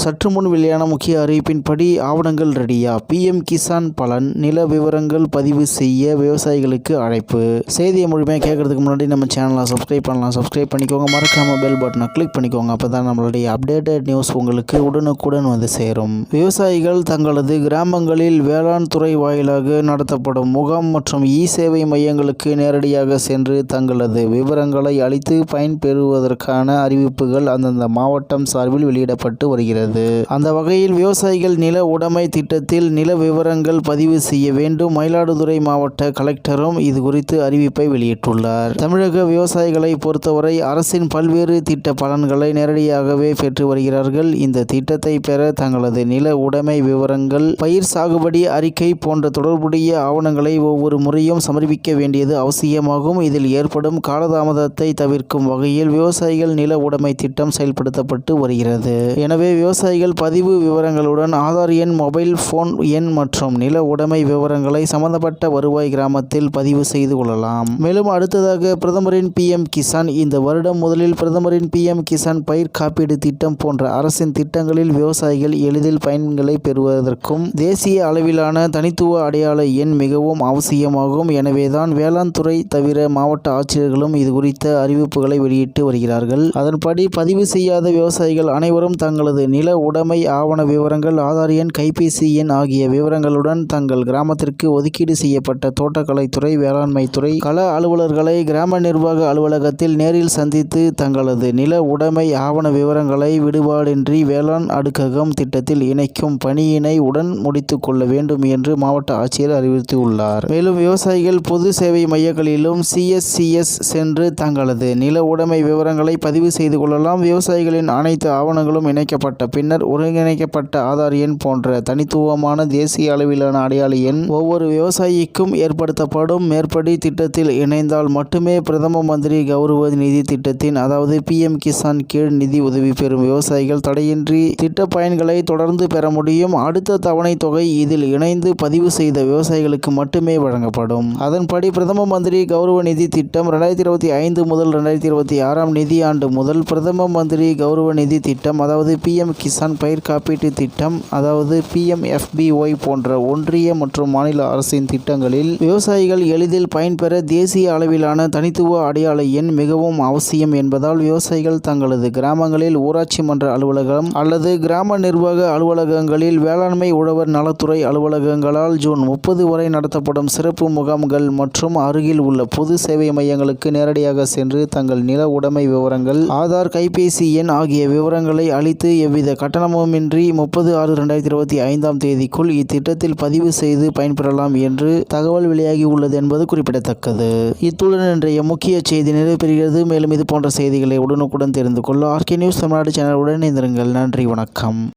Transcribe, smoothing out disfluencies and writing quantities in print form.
சற்று முன் வெளியான முக்கிய அறிவிப்பின்படி ஆவணங்கள் ரெடியா? பிஎம் கிசான் பலன் நில விவரங்கள் பதிவு செய்ய விவசாயிகளுக்கு அழைப்பு. செய்தியை முழுமையாக கேட்கறதுக்கு முன்னாடி நம்ம சேனலை சப்ஸ்கிரைப் பண்ணலாம். சப்ஸ்கிரைப் பண்ணிக்கோங்க. மறக்காம பெல் பட்டனை கிளிக் பண்ணிக்கோங்க. அப்போ தான் நம்மளுடைய அப்டேட்டட் நியூஸ் உங்களுக்கு உடனுக்குடன் வந்து சேரும். விவசாயிகள் தங்களது கிராமங்களில் வேளாண் துறை வாயிலாக நடத்தப்படும் முகாம் மற்றும் சேவை மையங்களுக்கு நேரடியாக சென்று தங்களது விவரங்களை அளித்து பயன்பெறுவதற்கான அறிவிப்புகள் அந்தந்த மாவட்டம் சார்பில் வெளியிடப்பட்டு வருகிறது. அந்த வகையில் விவசாயிகள் நில உடைமை திட்டத்தில் நில விவரங்கள் பதிவு செய்ய வேண்டும். மயிலாடுதுறை மாவட்ட கலெக்டரும் இது குறித்து அறிவிப்பை வெளியிட்டுள்ளார். தமிழக விவசாயிகளை பொறுத்தவரை அரசின் பல்வேறு திட்ட பலன்களை நேரடியாகவே பெற்று வருகிறார்கள். இந்த திட்டத்தை பெற தங்களது நில உடைமை விவரங்கள், பயிர் சாகுபடி அறிக்கை போன்ற தொடர்புடைய ஆவணங்களை ஒவ்வொரு முறையும் சமர்ப்பிக்க வேண்டியது அவசியமாகும். இதில் ஏற்படும் காலதாமதத்தை தவிர்க்கும் வகையில் விவசாயிகள் நில உடைமை திட்டம் செயல்படுத்தப்பட்டு வருகிறது. எனவே விவசாயிகள் பதிவு விவரங்களுடன் ஆதார் எண், மொபைல் போன் எண் மற்றும் நில உடைமை விவரங்களை சம்பந்தப்பட்ட வருவாய் கிராமத்தில் பதிவு செய்து கொள்ளலாம். மேலும் அடுத்ததாக பிரதமரின் பிஎம் கிசான். இந்த வருடம் முதலில் பிரதமரின் பிஎம் கிசான் பயிர் காப்பீடு திட்டம் போன்ற அரசின் திட்டங்களில் விவசாயிகள் எளிதில் பயன்களை பெறுவதற்கும் தேசிய அளவிலான தனித்துவ அடையாள எண் மிகவும் அவசியமாகும். எனவேதான் வேளாண் துறை தவிர மாவட்ட ஆட்சியர்களும் இது குறித்த அறிவிப்புகளை வெளியிட்டு வருகிறார்கள். அதன்படி பதிவு செய்யாத விவசாயிகள் அனைவரும் தங்களது நில உடைமை ஆவண விவரங்கள், ஆதார் எண், கைபேசி எண் ஆகிய விவரங்களுடன் தங்கள் கிராமத்திற்கு ஒதுக்கீடு செய்யப்பட்ட தோட்டக்கலைத்துறை, வேளாண்மை துறை கள அலுவலர்களை கிராம நிர்வாக அலுவலகத்தில் நேரில் சந்தித்து தங்களது நில உடைமை ஆவண விவரங்களை விடுபாடின்றி வேளாண் அடுக்ககம் திட்டத்தில் இணைக்கும் பணியினை உடன் முடித்துக் கொள்ள வேண்டும் என்று மாவட்ட ஆட்சியர் அறிவுறுத்தியுள்ளார். மேலும் விவசாயிகள் பொது சேவை மையங்களிலும் CSCS சென்று தங்களது நில உடைமை விவரங்களை பதிவு செய்து கொள்ளலாம். விவசாயிகளின் அனைத்து ஆவணங்களும் இணைக்கப்பட்ட பின்னர் ஒருங்கிணைக்கப்பட்ட ஆதார் எண் போன்ற தனித்துவமான தேசிய அளவிலான அடையாள எண் ஒவ்வொரு விவசாயிக்கும் ஏற்படுத்தப்படும். மேற்படி திட்டத்தில் இணைந்தால் மட்டுமே பிரதம மந்திரி கௌரவ நிதி திட்டத்தின் அதாவது பிஎம் கிசான் கீழ் நிதி உதவி பெறும் விவசாயிகள் தடையின்றி திட்ட பயன்களை தொடர்ந்து பெற முடியும். அடுத்த தவணை தொகை இதில் இணைந்து பதிவு செய்த விவசாயிகளுக்கு மட்டுமே வழங்கப்படும். அதன்படி பிரதம மந்திரி கௌரவ நிதி திட்டம் 2025 முதல் 2026 நிதியாண்டு முதல் பிரதம மந்திரி கௌரவ நிதி திட்டம் அதாவது பிஎம் கிசான் பயிர் காப்பீட்டு திட்டம் அதாவது PMFBY போன்ற ஒன்றிய மற்றும் மாநில அரசின் திட்டங்களில் விவசாயிகள் எளிதில் பயன்பெற தேசிய அளவிலான தனித்துவ அடையாள எண் மிகவும் அவசியம் என்பதால் விவசாயிகள் தங்களது கிராமங்களில் ஊராட்சி மன்ற அலுவலகம் அல்லது கிராம நிர்வாக அலுவலகங்களில் வேளாண்மை உழவர் நலத்துறை அலுவலகங்களால் ஜூன் 30 வரை நடத்தப்படும் சிறப்பு முகாம்கள் மற்றும் அருகில் உள்ள பொது சேவை மையங்களுக்கு நேரடியாக சென்று தங்கள் நில உடைமை விவரங்கள், ஆதார், கைபேசி எண் ஆகிய விவரங்களை அளித்து எவ்வித கட்டணமுமின்றி 30/6/2025 தேதிக்குள் இத்திட்டத்தில் பதிவு செய்து பயன்பெறலாம் என்று தகவல் வெளியாகி உள்ளது என்பது குறிப்பிடத்தக்கது. இத்துடன் இன்றைய முக்கிய செய்தி நிறைவேறுகிறது. மேலும் இது போன்ற செய்திகளை உடனுக்குடன் தெரிந்து கொள்ள RK நியூஸ் தமிழ்நாடு சேனலுடன் இணைந்திருங்கள். நன்றி, வணக்கம்.